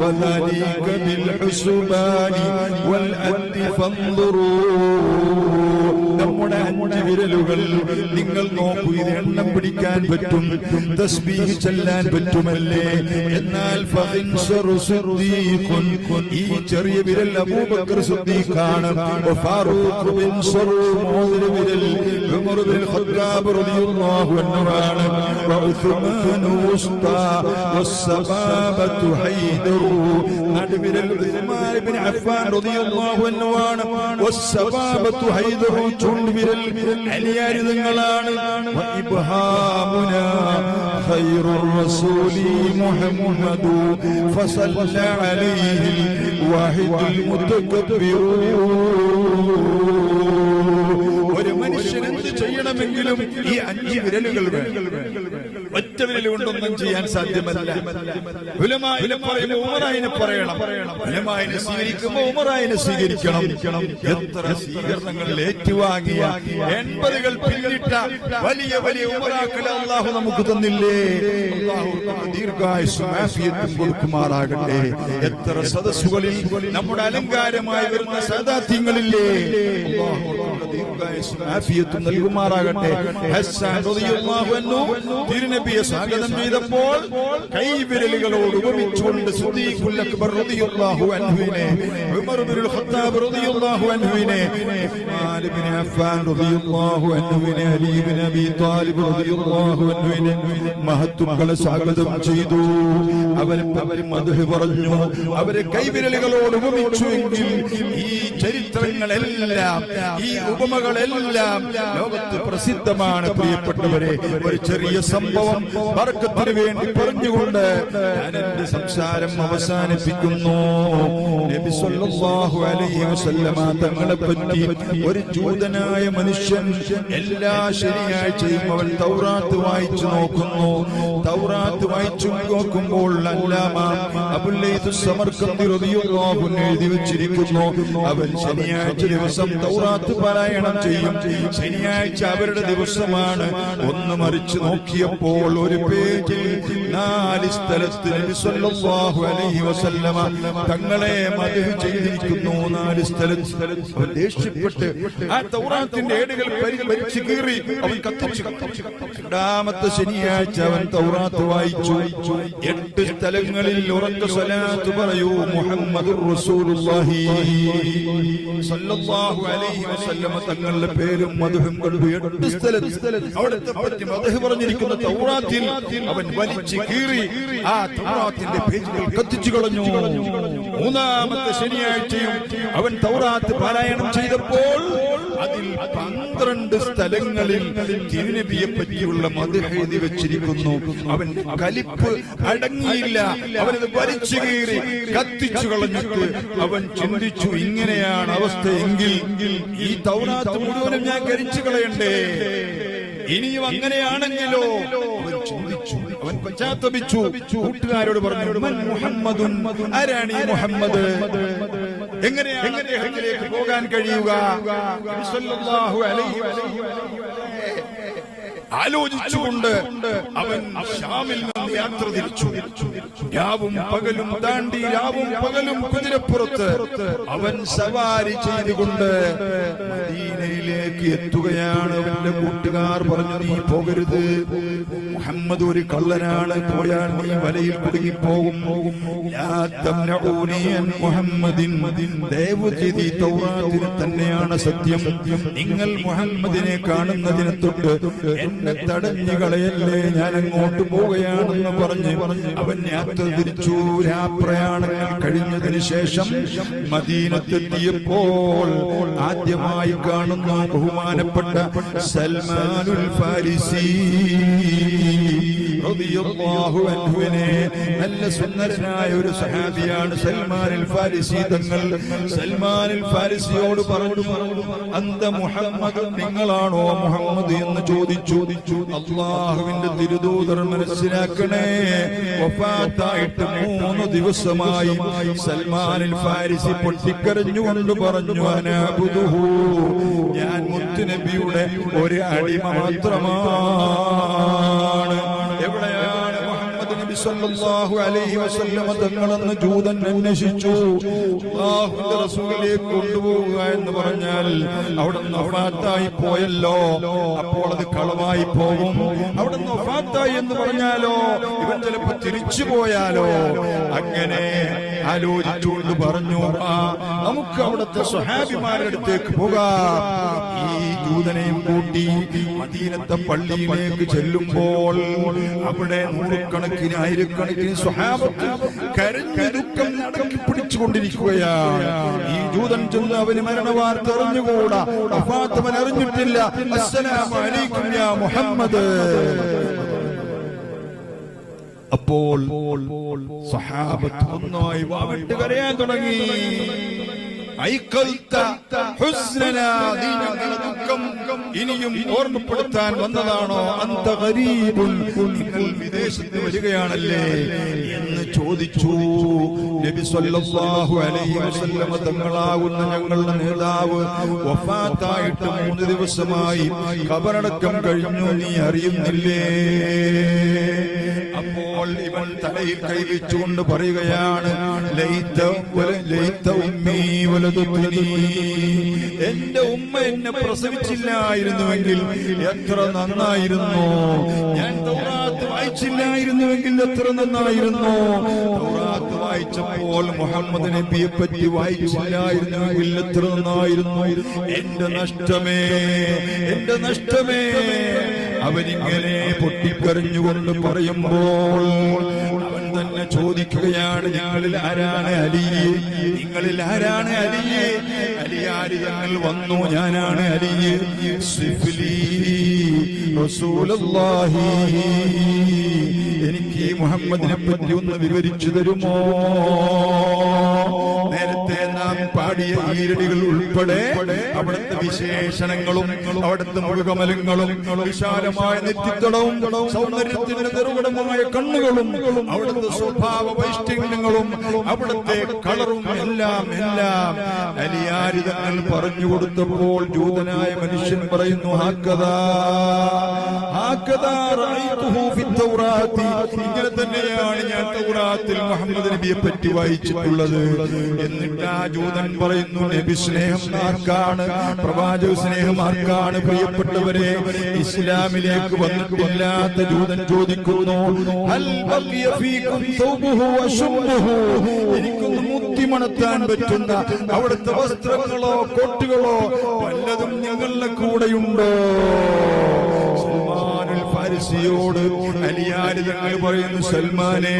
വദലിക ബിൽ ഹുസ്ബാനി വൽ അദ്ദി ഫൻദുറു. നമ്മുടെ 5 വിരലുകൾ നിങ്ങൾ നോക്കൂ. ഇത് എണ്ണം പിടിക്കാൻ പറ്റും, തസ്ബീഹ് ചൊല്ലാൻ പറ്റുമല്ലേ? എന്നാൽ ഈ ചെറിയ വിരൽ അബൂബക്കർ സിദ്ദീഖാണ്, ഫാറൂഖ് ബിൻ സറൂർ വിരൽ ഉമർ ബിൻ ഖത്താബ് റളിയല്ലാഹു അൻഹുവാണ്, ഉസ്മാൻ ഉസ്താ വസ്സബാബത്തു ഹൈദറു നടുവിരൽ ഉസ്മാൻ ബിൻ അഫ്ഫാൻ റളിയല്ലാഹു അൻഹുവാണ്, വസ്സബാബത്തു ഹൈദറു ചുണ്ടുവിരൽ അലിയാരി തങ്ങളാണ്. വഇബ്ഹാമുനാ ഖൈറുർ റസൂലി മുഹമ്മദു ഫസല്ല അലൈഹി വാഹിദുൽ മുതകബ്ബിറു. ഒരു മനുഷ്യൻ എന്ത് ചെയ്യണമെങ്കിലും ഈ 5 വിരലുകൾ വേണം. ഒറ്റ വിരൽ കൊണ്ടൊന്നും ചെയ്യാൻ സാധ്യമല്ല. ഉലമായിനെ പറയുമ്പോൾ ഉമറായിനെ പറയണം, ഉലമായിനെ സ്വീകരിക്കുമ്പോൾ ഉമറായിനെ സ്വീകരിക്കണം. എത്ര സ്വീകരണങ്ങൾ ഏറ്റുവാങ്ങിയ 80കൾ പിന്നിട്ട വലിയ വലിയ ഉമറാക്കളെ അല്ലാഹു നമുക്ക് തന്നില്ലേ? അല്ലാഹു ദീർഘായുസ്സും ആഫിയത്തും കൊടുക്കുമാറാകട്ടെ. എത്ര സദസ്സുകളിൽ നമ്മുടെ അലങ്കാരമായി വരുന്ന സാദാത്യങ്ങളില്ലേ? അല്ലാഹു ദീർഘായുസ്സും ആഫിയത്തും നൽകുമാറാകട്ടെ. ഹസ്സാൻ റളിയല്ലാഹു അൻഹു തിരുനബിയെ സ്വാഗതം ചെയ്തപ്പോൾ കൈവിരലുകളോട് ഉപമിച്ചുകൊണ്ട് സിദ്ദീഖുൽ അക്ബർ റളിയല്ലാഹു അൻഹുവിനെ, ഉമർ ഇബ്നുൽ ഖത്താബ് റളിയല്ലാഹു അൻഹുവിനെ, ഉസ്മാൻ ഇബ്നു അഫ്ഫാൻ റളിയല്ലാഹു അൻഹുവിനെ, അലി ഇബ്നു അബീ ത്വാലിബ് റളിയല്ലാഹു അൻഹുവിനെ മഹത്തുക്കളെ സ്വാഗതം ചെയ്തു. അവരെ മദ്ഹ് പറഞ്ഞു, അവരെ കൈവിരലുകളോട് ഉപമിച്ചുവെങ്കിൽ ഈ ചരിത്രങ്ങളെല്ലാം, ഈ ഉപമകളെല്ലാം ലോകത്ത് പ്രസിദ്ധമാണ്. പ്രിയപ്പെട്ടവരെ, ഒരു ചെറിയ സംഭവം ബർക്കത്തിന് വേണ്ടി പറഞ്ഞുകൊണ്ട് ഞാൻ എന്റെ സംസാരം അവസാനിപ്പിക്കുന്നു. നബി സല്ലല്ലാഹു അലൈഹി വസല്ലമ തങ്ങളെ പറ്റി ഒരു ജൂതനായ മനുഷ്യൻ എല്ലാ ശനിയാഴ്ചയും അവൻ തൗറാത്ത് വായിച്ചു നോക്കുന്നു. തൗറാത്ത് വായിച്ചു നോക്കുമ്പോൾ അല്ലാമ അബുൽ ലൈത്ത് സമർഖന്ദി റളിയല്ലാഹു അൻഹു എഴുതി വെച്ചിരിക്കുന്നു, അവൻ ശനിയാഴ്ച ദിവസം തൗറാത്ത് പാരായണം ചെയ്യും. ശനിയാഴ്ച അവരുടെ ദിവസമാണ്. ഒന്ന് മറിച്ച് നോക്കിയപ്പോൾ ഒരു പേജിൽ 4 സ്ഥലത്ത് നബി സല്ലല്ലാഹു അലൈഹി വസല്ലമ തങ്ങളെ മദ്ഹ് ചെയ്തിരിക്കുന്നു. 4 സ്ഥലത്ത് അവൻ ദേഷ്യപ്പെട്ട് ആ തൗറാത്തിന്റെ ഏടുകൾ വലിച്ചു കീറി അവൻ കത്തിച്ചു. രണ്ടാമത്തെ ശനിയാഴ്ച അവൻ തൗറാത്ത് വായിച്ചു. 8 സ്ഥലങ്ങളിൽ ഉറക്ക സ്വലാത്ത് പറയൂ, മുഹമ്മദുർ റസൂലുള്ളാഹി സല്ലല്ലാഹു അലൈഹി വസല്ലമ തങ്ങളുടെ പേരും മദ്ഹും കണ്ടു. 8 സ്ഥലത്ത് അവിടുത്തെ പറ്റി മദ്ഹ് പറഞ്ഞിരിക്കുന്ന തൗറാത്തിൽ അവൻ വലിച്ചു കീറി ആ തൗറാത്തിന്റെ പേജുകൾ കത്തിച്ചു കളഞ്ഞു. 3ാമത്തെ ശനിയാഴ്ചയും അവൻ തൗറാത്ത് പാരായണം ചെയ്തപ്പോൾ അതിൽ 12 സ്ഥലങ്ങളിൽ തിരുനബിയെ പറ്റിയുള്ള മദ്ഹ് എഴുതി വെച്ചിരിക്കുന്നു. അവൻ കലിപ്പ് അടങ്ങിയില്ല, അവനത് വലിച്ചു കീറി കത്തിച്ചു കളഞ്ഞിട്ട് അവൻ ചിന്തിച്ചു, ഇങ്ങനെയാണ് അവസ്ഥയെങ്കിൽ ഈ തൗറാത്ത് മുഴുവനും ഞാൻ കരിച്ചു കളയണ്ടേ? ഇനിയും അങ്ങനെയാണെങ്കിലോ? അവൻ ചിന്തിച്ചു, അവൻ പശ്ചാത്തപിച്ചു. കൂട്ടുകാരോട് പറഞ്ഞു, മുഹമ്മദുൻ, ആരാണ് ഈ മുഹമ്മദ്? എങ്ങനെയാണ് അദ്ദേഹത്തിലേക്ക് പോകാൻ കഴിയുക? സല്ലല്ലാഹു അലൈഹി വസല്ലം ആലോചിച്ചുകൊണ്ട് അവൻ ശാമിൽ നിന്ന് യാത്ര തിരിച്ചു. രാവും പകലും താണ്ടി, രാവും പകലും കുതിരപ്പുറത്ത് അവൻ സവാരി ചെയ്തുകൊണ്ട് മദീനയിലേക്ക് എത്തുകയാണ്. അവന്റെ കൂട്ടുകാർ പറഞ്ഞു, നീ പോകരുത്, മുഹമ്മദ് ഒരു കള്ളനാണ്, പോയാൽ നീ വലയിൽ കുടുങ്ങിപ്പോകും. മുഹമ്മദിൻ, ദയവുചെയ്ത് ഈ തൗറാത്തിന് തന്നെയാണ് സത്യം. നിങ്ങൾ മുഹമ്മദിനെ കാണുന്നതിനെ തൊട്ട് എന്നെ തടഞ്ഞു കളയല്ലേ, ഞാൻ അങ്ങോട്ട് പോവുകയാണെന്ന് പറഞ്ഞ് അവൻ യാത്ര തിരിച്ചു. രാപ്രയാണങ്ങൾ കഴിഞ്ഞതിന് ശേഷം മദീനത്തെത്തിയപ്പോൾ ആദ്യമായി കാണുന്ന ബഹുമാനപ്പെട്ട സൽമാനുൽ ഫാരിസി റളിയല്ലാഹു അൻഹുവിനെ നല്ല സുന്ദരനായ ഒരു സഹാബിയാണ് സൽമാനുൽ ഫാരിസി തങ്ങൾ. സൽമാനുൽ ഫാരിസിയോട് പറഞ്ഞു, അന്ത മുഹമ്മദ്, നിങ്ങളാണോ മുഹമ്മദ് എന്ന് ചോദിച്ചു. അല്ലാഹുവിന്റെ തിരുദൂതർ മനസ്സിലാക്കണേ, വഫാത്തായിട്ട് 3 ദിവസമായി. സൽമാനുൽ ഫാരിസി പൊട്ടിക്കരഞ്ഞുകൊണ്ട് പറഞ്ഞു, അനഅബുദുഹു, ഞാൻ മുത്തുനബിയുടെ ഒരു അടിമ മാത്രമാണ്. എവിടെയാണ് മുഹമ്മദ് നബി സല്ലല്ലാഹു അലൈഹി വസല്ലം തങ്ങളെന്ന് ജൂതൻ അന്വേഷിച്ചു. അല്ലാഹുവിന്റെ റസൂലിലേക്ക് കൊണ്ടുപോവുക എന്ന് പറഞ്ഞാൽ അവിടെ വഫാത്തായി പോയല്ലോ, അപ്പോൾ അത് കളവായി പോകും. അവിടെ വഫാത്തായി എന്ന് പറഞ്ഞാലോ ഇവൻ ചിലപ്പോ തിരിച്ചു പോയാലോ. അങ്ങനെ ആലോചിച്ചുകൊണ്ട് പറഞ്ഞു, നമുക്ക് അവിടുത്തെ സ്വഹാബിമാരുടെ അടുത്തേക്ക് പോകാം. ഈ ജൂതനെയും കൂട്ടി മദീനത്തെ പള്ളിയിലേക്ക് ചെല്ലുമ്പോൾ അവിടെ നൂറുകണക്കിന് ആയിരക്കണക്കിന് സ്വഹാബത്ത് കരഞ്ഞ് ദുഃഖം നടക്കി പിടിച്ചുകൊണ്ടിരിക്കുകയാണ്. ഈ ജൂതൻ ചെന്ന് അവന് മരണവാർത്ത അറിഞ്ഞുകൂടാ, വഫാത്ത് അവൻ അറിഞ്ഞിട്ടില്ല. അസ്സലാമു അലൈക്കും യാ മുഹമ്മദ്. അപ്പോൾ സ്വഹാബത്ത് ഒന്നായി വാവിട്ട് കരയാൻ തുടങ്ങി. ഇനിയും ഓർമ്മപ്പെടുത്താൻ വന്നതാണോ? അന്ത ഗരീബുൻ, നിങ്ങൾ വിദേശത്ത് വരികയാണല്ലേ എന്ന് ചോദിച്ചു. നബി സല്ലല്ലാഹു അലൈഹി വസല്ലം തങ്ങളാകുന്ന ഞങ്ങളുടെ നേതാവ് വഫാത്തായിട്ട് 3 ദിവസമായി, ഖബറടക്കം കഴിഞ്ഞു, നീ അറിയുന്നില്ലേ? അപ്പോൾ ഇവൻ തലയിൽ കൈവച്ചുകൊണ്ട് പറയുകയാണ്, എന്റെ ഉമ്മ എന്നെ പ്രസവിച്ചില്ലായിരുന്നുവെങ്കിൽ എത്ര നന്നായിരുന്നു. ഞാൻ തൗറാത്ത് വായിച്ചില്ലായിരുന്നുവെങ്കിൽ എത്ര നന്നായിരുന്നു. തൗറാത്ത് വായിച്ചപ്പോൾ മുഹമ്മദ് നബിയെ പറ്റി വായിച്ചില്ലായിരുന്നുവെങ്കിൽ എത്ര നന്നായിരുന്നു. എന്റെ നഷ്ടമേ, എന്റെ നഷ്ടമേ. അവനിങ്ങനെ പൊട്ടിക്കരഞ്ഞുകൊണ്ട് പറയുമ്പോൾ അവൻ തന്നെ ചോദിക്കുകയാണ്, നിങ്ങളിൽ ആരാണ് അലി? നിങ്ങളിൽ ആരാണ് അലി? അലിയാരി തങ്ങൾ വന്നു, ഞാനാണ് അലി. സിഫ്ലി റസൂലുള്ളാഹി, എനിക്ക് ഈ മുഹമ്മദിനെ പറ്റി ഒന്ന് വിവരിച്ചു തരുമോ? നേരത്തെ നാം പാടിയ ഈരടികൾ ഉൾപ്പെടെ അവിടുത്തെ വിശേഷണങ്ങളും അവിടുത്തെ മുഖകമലങ്ങളും വിശാലമായ നെറ്റിത്തടവും സൗന്ദര്യത്തിന്റെ നിറുകടമായ കണ്ണുകളും അവിടുത്തെ സ്വഭാവ വൈഷ്ഠിന്യങ്ങളും അവിടുത്തെ കളറും എല്ലാം എല്ലാം അലിയാരി തങ്ങൾ പറഞ്ഞു കൊടുത്തപ്പോൾ ജൂതനായ മനുഷ്യൻ പറയുന്നു, ഇങ്ങനെ തന്നെയാണ് ഞാൻ തൗറാത്തിൽ മുഹമ്മദ് നബിയെ പറ്റി വായിച്ചിട്ടുള്ളത്. എന്നിട്ട് ആ ജൂതൻ പറയുന്നു, നബി സ്നേഹം ആർക്കാണ്? പ്രവാചക സ്നേഹം ആർക്കാണ്? പ്രിയപ്പെട്ടവരെ, ഇസ്ലാമിലേക്ക് വന്നിട്ടില്ലാത്ത ജൂതൻ ചോദിക്കുന്നു, എനിക്കൊന്ന് മുത്തിമണത്താൻ പറ്റുന്ന അവിടുത്തെ വസ്ത്രങ്ങളോ കോട്ടുകളോ വല്ലതും ഞങ്ങളുടെ കൂടെയുണ്ടോ? സൽമാനുൽ ഫാരിസിയോട് അലിയാരി തങ്ങൾ പറയുന്നു, സൽമാനെ,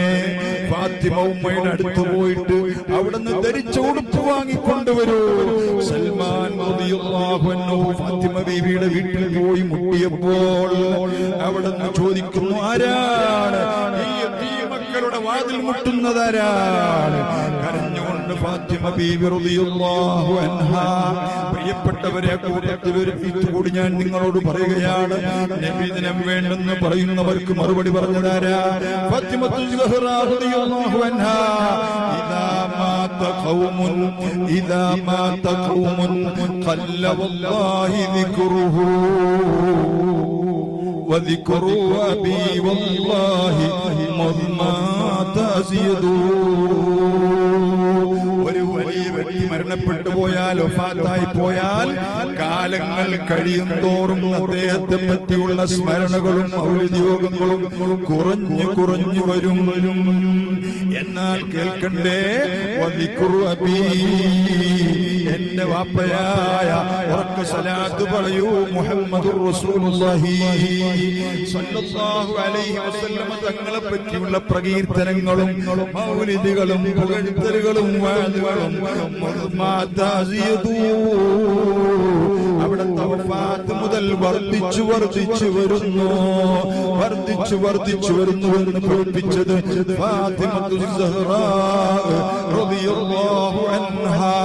ഫാത്തിമ ഉമ്മയുടെ അടുത്ത് പോയിട്ട് അവിടുന്ന് ധരിച്ച ഉടുപ്പ് വാങ്ങിക്കൊണ്ടുവരൂ. സൽമാൻ റളിയല്ലാഹു അൻഹു ഫാത്തിമ ബീവിയുടെ വീട്ടിൽ പോയി മുട്ടിയപ്പോൾ അവിടുന്ന് ചോദിക്കുന്നു, ആരാണ് ഈ മക്കളുടെ വാതിൽ മുട്ടുന്നതാരാണ്? കരഞ്ഞുകൊണ്ട് ഫാത്തിമ ബീവി റളിയല്ലാഹു അൻഹാ, പ്രിയപ്പെട്ടവരെ, കൂട്ടത്തിൽ ഒരു കൂടി ഞാൻ നിങ്ങളോട് പറയുകയാണ്, നബിദിനം വേണ്ടെന്ന് പറയുന്നവർക്ക് മറുപടി പറഞ്ഞതാരാ? ഫാത്തിമത്തുൽ സുഹ്റാ റളിയല്ലാഹു അൻഹാ, ഇദാ മാത ഖൗമുൻ ഖല്ല വല്ലാഹി ദിക്റുഹു وذكر أبي والله مضما تزيدون. ഒരു വലിയ വ്യക്തി മരണപ്പെട്ടു പോയാൽ, വഫാത്തായി പോയാൽ കാലങ്ങൾ കഴിയും തോറും അദ്ദേഹത്തെ പറ്റിയുള്ള സ്മരണകളും ഔദ്യോഗികങ്ങളും കുറഞ്ഞു കുറഞ്ഞു വരും. എന്നാൽ കേൾക്കണ്ടേ, വദിക്റു അബീ, എന്റെ വാപ്പയായ ഉറക്ക സലാത്ത് പറയൂ, മുഹമ്മദുർ റസൂലുള്ളാഹി സ്വല്ലല്ലാഹു അലൈഹി വസല്ലം തങ്ങളെ പറ്റിയുള്ള പ്രകീർത്തനങ്ങളും മൗലിദുകളും പുകഴ്ത്തലുകളും വാദുകളും അവിടുത്തെ വഫാത്ത് മുതൽ മുതൽ വർദ്ധിച്ചു വരുന്നുവെന്ന് പഠിപ്പിച്ചത് ഫാത്തിമത്തു സഹ്റാ റളിയല്ലാഹു അൻഹാ.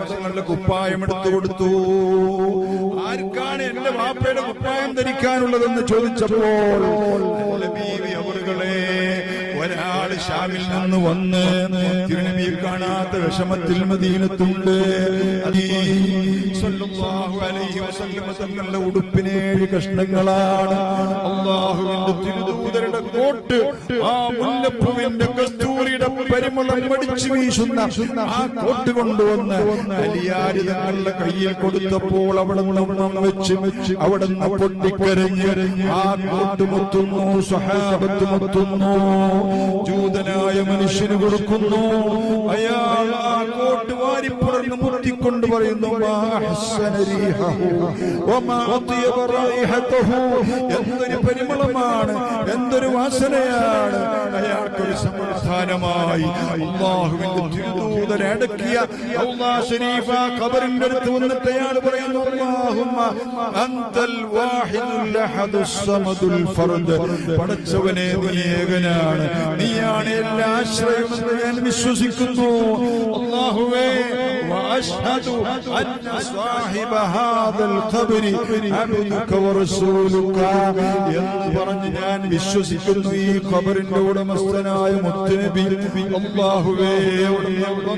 തങ്ങളുടെ കുപ്പായം എടുത്തു കൊടുത്തു. ആർക്കാണ് എന്റെ വാപ്പയുടെ കുപ്പായം ധരിക്കാനുള്ളതെന്ന് ചോദിച്ചപ്പോൾ ബീവി അവറുകളെ ഒരാൾ ഷാമിൽ നിന്ന് വന്ന് തിരുനബിയെ കാണാത്ത വിഷമത്തിൽ മദീനത്തുണ്ട്. സല്ലല്ലാഹു അലൈഹി വസല്ലം തങ്ങളുടെ ഉടുപ്പിന് 7 കഷ്ണങ്ങളാണ്. അല്ലാഹുവിന്റെ തിരുദൂതരുടെ കോട്ട്, ആ മുല്ലപ്പൂവിന്റെ കസ്തൂരിയുടെ പരിമളം മടിച്ചു വീശുന്ന ആ കോട്ട് കൊണ്ടുവന്ന് അലിയാരി തങ്ങളുടെ കയ്യിൽ കൊടുത്തപ്പോൾ അവിടെ വെച്ച് അവിടെ നിന്ന് പൊട്ടിക്കരഞ്ഞ് ആ കോട്ട് മുത്തുന്നു, സ്വഹാബത്ത് മുത്തുന്നു. ജൂതനായ മനുഷ്യന് കൊടുക്കുന്നു. അയാൾ ആ കോട്ട് വാരിപ്പുറന്ന് മുത്തിക്കൊണ്ട് പറയുന്നു, എന്തൊരു പരിമളമാണ്, എന്തൊരു വാസനയാണ്. അയാൾക്കൊരു സമാധാനമായി അല്ലാഹുവിന്റെ തിരുദൂതരെ അടക്കിയ ഔലാ ശരീഫ ഖബറിന്റെ അടുത്ത് വന്നിട്ട് അയാൾ പറയുന്നു, അല്ലാഹുമ്മ അൻതൽ വാഹിദുൽ അഹദുസ് സമദുൽ ഫർദ്. പടച്ചവനെ നീ ഏകനാണ്, നീയാണ് എല്ലാ ആശ്രയമെന്ന് ഞാൻ വിശ്വസിക്കുന്നു. അല്ലാഹുവേ വഅശ്ഹദു അന്ന സാഹിബ ഹാദൽ ഖബ്രി അബ്ദുക വറസൂലുക എന്ന് പറഞ്ഞ് ഞാൻ വിശ്വസിക്കുന്നു. ഈ ഖബറിന്റെ ഉടമസ്ഥനായ മുത്തുനബി അല്ലാഹുവേ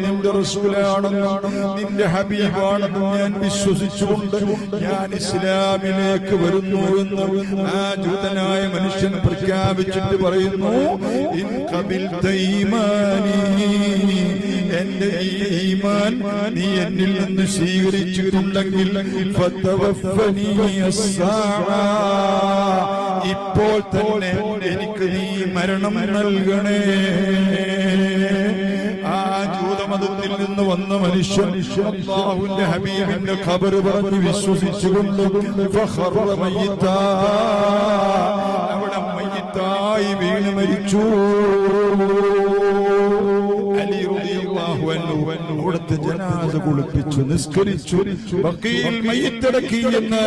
നിന്റെ റസൂലാണെന്നും നിന്റെ ഹബീബാണെന്നും ഞാൻ വിശ്വസിച്ചുകൊണ്ട് ഞാൻ ഇസ്ലാമിലേക്ക് വരുന്നു എന്ന് ആ ജൂതനായ മനുഷ്യൻ പ്രഖ്യാപിച്ചിട്ട് പറയുന്നു, ഇൻ ഖബിൽത ഈമാനി, എന്റെ ഈ ഈമാൻ നീ എന്നിൽ നിന്ന് സ്വീകരിച്ചിട്ടുണ്ടെങ്കിൽ ഫതവഫനി അസ്സാഅ, ഇപ്പോൾ തന്നെ എനിക്ക് നീ മരണം നൽകണേ. ആ ജൂതമതത്തിൽ നിന്ന് വന്ന മനുഷ്യൻ അല്ലാഹുവിന്റെ ഹബീബിന്റെ ഖബർ പറഞ്ഞ് വിശ്വസിച്ചുകൊണ്ട് ഫഖറ മയ്യിത്താ, അവിടെ മയ്യിത്തായി വീണ് മരിച്ചു. അവിടുത്തെ ജനാസ കുളിപ്പിച്ചു, നിസ്കരിച്ചു, ബഖീൽ മയ്യിത്തടക്കി എന്ന്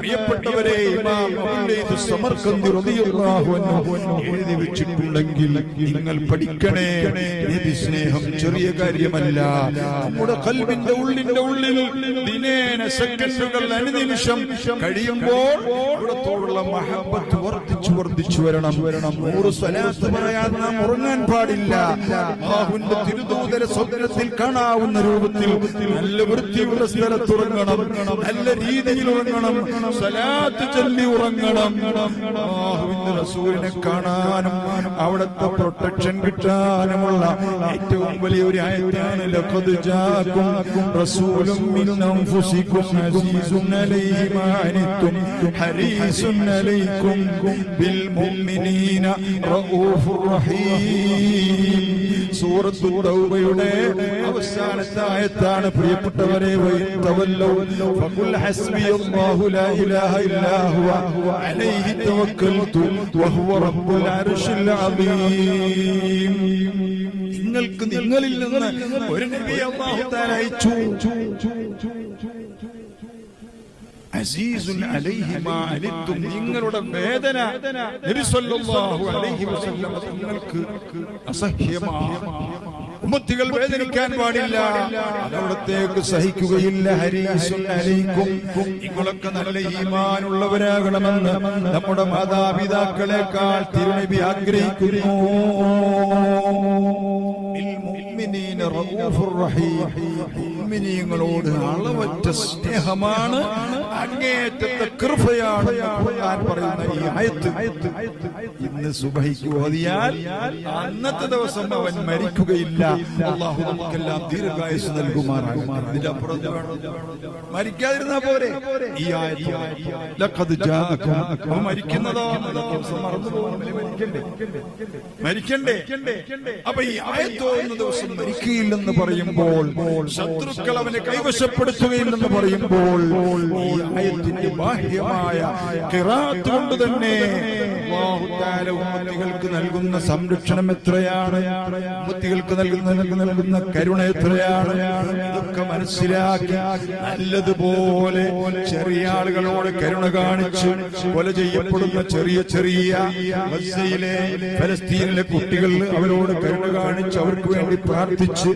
പ്രിയപ്പെട്ടവരെ ഇമാം അബൂലൈദ് സമർഖന്ദി റളിയല്ലാഹു അൻഹു എഴുതി വെച്ചിട്ടുണ്ടെങ്കിൽ നിങ്ങൾ പഠിക്കണേ. നബി സ്നേഹം ചെറിയ കാര്യമല്ല. നമ്മുടെ ഖൽബിന്റെ ഉള്ളിൽ ദിനേന സെക്കൻഡുകൾ അനുനിമിഷം കഴിയുമ്പോൾ അവിടത്തോടുള്ള മഹബ്ബത്ത് വർദ്ധിച്ചു വരണം. 100 സ്വലാത്ത് പറയാൻ നാം ഉറങ്ങാൻ പാടില്ല. അല്ലാഹുവിന്റെ തിരുദൂതരെ സ്വപ്നത്തിൽ കാണാവുന്ന രൂപത്തിൽ നല്ല വൃത്തിയുള്ള സ്ഥലത്ത് ഉറങ്ങണം, നല്ല രീതിയിൽ ഉറങ്ങണം, സ്വലാത്ത് ചൊല്ലി ഉറങ്ങണം. അല്ലാഹുവിന്റെ റസൂലിനെ കാണാനും അവിടുത്തെ പ്രൊട്ടക്ഷൻ കിട്ടാനുമുള്ള ഏറ്റവും വലിയൊരു ആയത്താണ് ലഖദ് ജാഅക്കും റസൂലും മിൻ അൻഫുസിക്കും അസീസുൻ അലൈഹി മാ അനിത്തും ഹരീസുൻ അലൈക്കും ബിൽ മുഅ്മിനീന റഊഫുർ റഹീം. സൂറത്തുൽ തൗബയുടെ അവസാനത്തെ ആയത്താണ് പ്രിയപ്പെട്ടവരെ. വയതവല്ലൗ ഫഖുൽ ഹസ്ബിയല്ലാഹു ലാ ഇലാഹ ഇല്ലാ ഹുവ അലൈഹി തവക്കൽതു വഹുവ റബ്ബുൽ അർശിൽ അദീം. നിങ്ങൾക്ക് നിങ്ങളിൽ നിന്ന് ഒരു നബിയെ അല്ലാഹു തആല അയച്ചു. അസീസുൻ അലൈഹി മാ അനിത്തും, നിങ്ങളുടെ വേദന നബി സല്ലല്ലാഹു അലൈഹി വസല്ലം നിങ്ങൾക്ക് അസഹ്യമാണ്. ഉമ്മത്തികൾ വേദനിക്കാൻ പാടില്ല, അതവിടത്തേക്ക് സഹിക്കുകയില്ല. ഹരീസുൻ അലൈക്കും, നിങ്ങളൊക്കെ നല്ല ഈമാനുള്ളവരാകണമെന്ന് നമ്മുടെ മാതാപിതാക്കളെക്കാൾ തിരുനബി ആഗ്രഹിക്കുന്നു. മുഅ്മിനീങ്ങളോട് അളവറ്റ സ്നേഹമാണ്, അങ്ങേയറ്റത്തെ കൃപയാണ് ഖുർആൻ പറയുന്ന ഈ ആയത്ത്. ഇന്ന് സുബഹിക്ക് ഓതിയാൽ അന്നത്തെ ദിവസം അവൻ മരിക്കുകയില്ല. അല്ലാഹു നമുക്കെല്ലാം ദീർഘായുസ് നൽകുമാറാകട്ടെ. ഇതിന്റെ അപ്പുറത്ത് മരിക്കാതിരുന്നാ പോരെ. ഈ ആയത്ത് ലഖദ് ജാഅക്കും, മരിക്കുന്നതോ മരിക്കണ്ടേ. അപ്പൊ ഈ ആയത്ത് ഓതുന്ന ദിവസം മരിക്കുകയില്ലെന്ന് പറയുമ്പോൾ, ശത്രുക്കൾ അവനെ കൈവശപ്പെടുത്തുകയില്ലെന്ന് പറയുമ്പോൾ, ഈ ആയത്തിന്റെ ബാഹ്യമായ ഖിറാഅത്ത് കൊണ്ട് തന്നെ അല്ലാഹു തആല ഉമ്മത്തികൾക്ക് നൽകുന്ന സംരക്ഷണം എത്രയാണ്, ഉമ്മത്തികൾക്ക് നൽകുന്ന കരുണ എത്രയാണ്. ഇതൊക്കെ മനസ്സിലാക്കി നല്ലതുപോലെ ചെറിയ ആളുകളോട് കരുണ കാണിച്ച് കൊല ചെയ്യപ്പെടുന്ന ചെറിയ ചെറിയ ഗസയിലെ ഫലസ്തീനിലെ കുട്ടികൾ അവരോട് കരുണ കാണിച്ച് അവർക്ക് വേണ്ടി പ്രാർത്ഥിച്ച്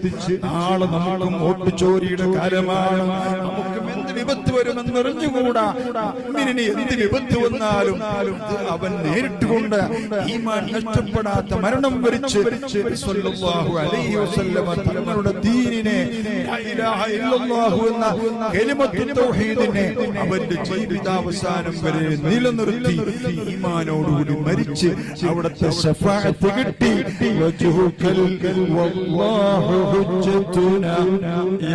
നാളെ നമുക്കും ഓട്ടുചോരിയുടെ കാലമാണ്, നമുക്കും എന്ത് വിപത്ത് വരുമെന്ന് അറിഞ്ഞുകൂടാ, മുഅ്മിനിന് എന്ത് വിപത്ത് വന്നാലും അവൻ നേരിട്ടുകൊണ്ട് ഈമാൻ നഷ്ടപ്പെടാത്ത മരണം വരിച്ച് സ്വല്ലല്ലാഹു അലൈഹി വസല്ലമ തങ്ങളുടെ ദീനിനെ ലാ ഇലാഹ ഇല്ലല്ലാഹു എന്ന കലിമത്തുൽ തൗഹീദിനെ അവന്റെ ജീവിതാവസാനം വരെ നിലനിർത്തി ഈമാനോടുകൂടി മരിച്ച് അവിടുത്തെ ശഫാഅത്ത് കിട്ടി. വജ്ഹുകൽ വല്ലാഹു ഹുജ്ജതുനാ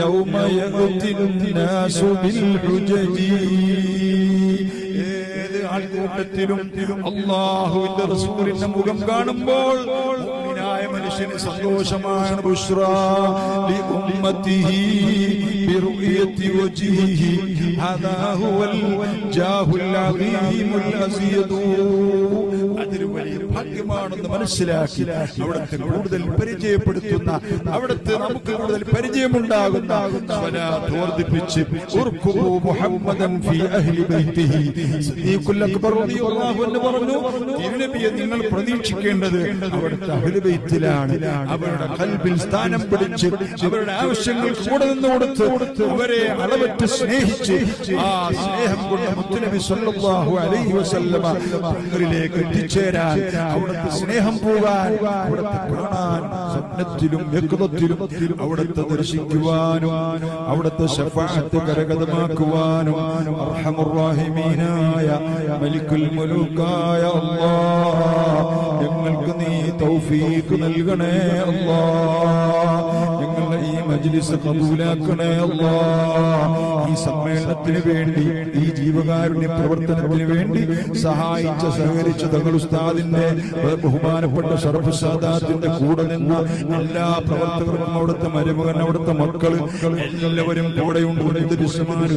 യൗമ യഅതിൻ നാസു ബിൽ ഹുജജി. ഏത് ആൾക്കൂട്ടത്തിലും അല്ലാഹുവിന്റെ റസൂലിന്റെ മുഖം കാണുമ്പോൾ മുഅ്മിനായ മനുഷ്യന് സന്തോഷമാണ്. ബുശ്റാ ലി ഉമ്മത്തിഹി ബിറുയതി വജ്ഹിഹി ഹദാ ഹുവൽ ജാഹുൽ അദീമുൽ അസിയദു. അതൊരു വലിയ ഭാഗ്യമാണെന്ന് മനസ്സിലാക്കി അവിടുത്തെ കൂടുതൽ പരിചയപ്പെടുത്തുന്ന, അവിടുത്തെ നമുക്ക് കൂടുതൽ പരിചയമുണ്ടാകുന്ന സ്വലാത്ത് വർദ്ധിപ്പിച്ച് ഉർകുബു മുഹമ്മദൻ ഫീ അഹ്ലി ബൈതിഹി. സിദ്ദീഖുൽ അക്ബർ റളിയല്ലാഹു അൻഹു പറഞ്ഞു, തിരുനബിയെ നിങ്ങൾ പ്രതീക്ഷിക്കേണ്ടത് അവിടുത്തെ അഹ്ലി ബൈത്തിലാണ്. അവരുടെ ഖൽബിൽ സ്ഥാനം പിടിച്ച് അവരുടെ ആവശ്യങ്ങൾ കൂടെ നിന്ന് കൊടുത്ത് അവരെ അളവറ്റ് സ്നേഹിച്ച് ആ സ്നേഹം കൊണ്ട് മുത്തുനബി സ്വല്ലല്ലാഹു അലൈഹി വസല്ലമ തങ്ങളിലേക്ക് എത്തിച്ചേരാൻ, അവിടുത്തെ സ്നേഹം പോകാൻ, അവിടുത്തെ കാണാൻ, സ്വപ്നത്തിലും യഖ്ദത്തിലും അവിടുത്തെ ദർശിക്കുവാനും അവിടുത്തെ ശഫാഅത്ത് കരഗതമാക്കുവാനും അർഹമുർ റഹീമീനായ മലിക്കുൽ മുലൂക്കായ അല്ലാഹ് ഞങ്ങൾക്ക് നീ തൗഫീഖ് നൽകണേ അല്ലാഹ്. ഞങ്ങളുടെ ഈ മജ്ലിസ് ഖബൂലാക്കണേ അല്ലാഹ്. ഈ സമ്മേളനത്തിന് വേണ്ടി, ഈ ജീവകാരുണ്യ പ്രവർത്തനത്തിന് വേണ്ടി സഹായിച്ച സഹകരിച്ച തങ്ങൾ ഉസ്താദിന്റെ ബഹുമാനപ്പെട്ട ശറഫ് സാദാത്തിന്റെ കൂടെ നിന്ന എല്ലാ പ്രവർത്തകർക്കും, അവിടുത്തെ മരുമകൻ, അവിടുത്തെ മക്കള് എല്ലാവരും കൂടെയുണ്ട്.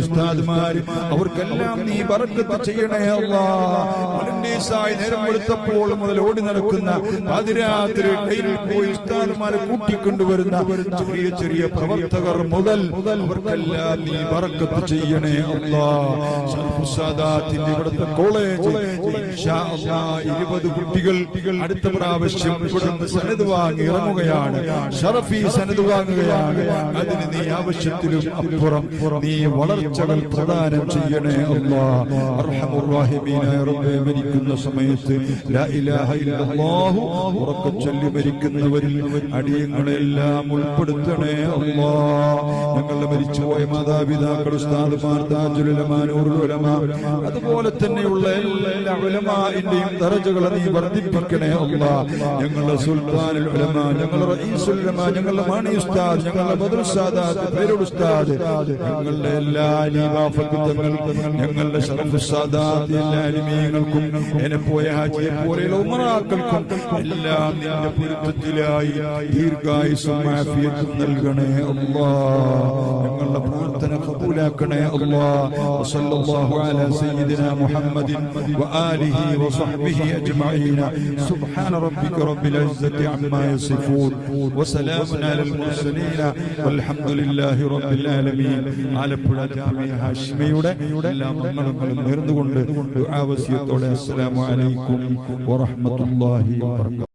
ഉസ്താദ്മാര് അവർക്കെല്ലാം നീ ബറക്കത്ത് ചെയ്യണേ അല്ലാഹ്. വളണ്ടിയേഴ്സായി നേരം വെളുത്തപ്പോൾ മുതൽ ഓടി നടക്കുന്ന പാതിരാത്രി ട്രെയിനിൽ പോയി ഉസ്താദ്മാരെ കൂട്ടിക്കൊണ്ടുവരുന്ന ചെറിയ ചെറിയ പ്രവർത്തകർ മുതൽ അവർക്കെല്ലാം നീ ബറക്കത്ത് ചെയ്യണേ അല്ലാഹ്. ശറഫ് സാദാത്തിന്റെ ഇവിടുത്തെ കോളേജ് ഇൻഷാ അല്ലാഹ് 20 കുട്ടികൾ അടുത്ത പ്രാവശ്യം ഇവിടുന്ന് സനദ് വാങ്ങി ഇറങ്ങുകയാണ്. ഷറഫി സനദ് വാങ്ങുകയാണ്. അതിന് നീ ആവശ്യത്തിലും അപ്പുറം നീ വളർച്ചകൾ പ്രദാനം ചെയ്യണേ അല്ലാഹ്. അർഹമുർ റഹീമീനായ റബ്ബേ, മരിക്കുന്ന സമയത്ത് ലാ ഇലാഹ ഇല്ലല്ലാഹു ഉറക്കെ ചൊല്ലി മരിക്കുന്നവരിൽ അടിയങ്ങളെല്ലാം ഉൾപ്പെടുത്തണേ അല്ലാഹ്. ഞങ്ങളുടെ മരിച്ചുപോയ മാതാപിതാക്കൾ, ഉസ്താദുമാർ, താജുൽ ഉലമാ, നൂറുൽ ഉലമാ, അതുപോലെ തന്നെയുള്ള എല്ലാ ഉലമാഇന്റെയും ദറജകളെ നീ വർദ്ധിപ്പിക്കണേ അല്ലാഹ്. ഞങ്ങളുടെ സുൽത്താനുൽ ഉലമാ, ഞങ്ങളുടെ റഈസുൽ ഉലമാ, ഞങ്ങളുടെ മാണി ഉസ്താദ്, ഞങ്ങളുടെ ബദർ സാദാത്ത്, പേരുൽ ഉസ്താദ്, ഞങ്ങളുടെ എല്ലാ അലിമാഫത്തുകൾ, ഞങ്ങളുടെ ശറഫ് സാദാത്ത്, എല്ലാ അലിമീങ്ങൾക്കും എന്നെപ്പോയ ഹാജിയെ പോലെയുള്ള ഉമറാക്കൾക്കും എല്ലാം നിന്റെ പൊരുത്തത്തിലായി ദീർഘായുസ്സും ആഫിയത്തും നൽകണേ അല്ലാഹ്. ഞങ്ങളുടെ പ്രാർത്ഥന ഖബൂലാക്കണേ അല്ലാഹ്. വസല്ലല്ലാഹു അലാ സയ്യിദിനാ മുഹമ്മദിൻ വആലിഹി വസഹ്ബിഹി അജ്മഈൻ. സുബ്ഹാന റബ്ബിക റബ്ബിൽ ഇസ്സത്തി അമ്മാ യസിഫൂൻ വസലാമുൻ അലൽ മുർസലീൻ വൽഹംദുലില്ലാഹി റബ്ബിൽ ആലമീൻ. ആലപ്പുഴ ജാമിഅ ഹാഷിമിയുടെ എല്ലാ മംഗളങ്ങളും നേർന്നുകൊണ്ട് ദുആ വസിയത്തോടെ അസ്സലാമു അലൈക്കും വറഹ്മത്തുള്ളാഹി വബറകാതുഹു.